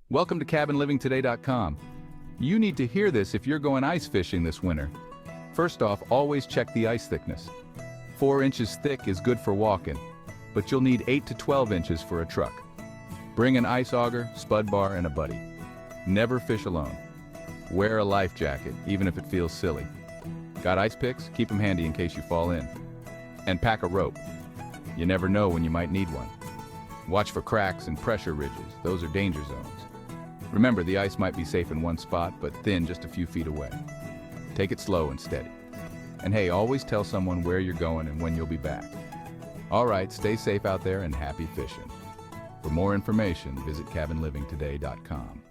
Welcome to CabinLivingToday.com. You need to hear this if you're going ice fishing this winter. First off, always check the ice thickness. 4 inches thick is good for walking, but you'll need 8 to 12 inches for a truck. Bring an ice auger, spud bar, and a buddy. Never fish alone. Wear a life jacket, even if it feels silly. Got ice picks? Keep them handy in case you fall in. And pack a rope. You never know when you might need one. Watch for cracks and pressure ridges. Those are danger zones. Remember, the ice might be safe in one spot, but thin just a few feet away. Take it slow and steady. And hey, always tell someone where you're going and when you'll be back. All right, stay safe out there and happy fishing. For more information, visit CabinLivingToday.com.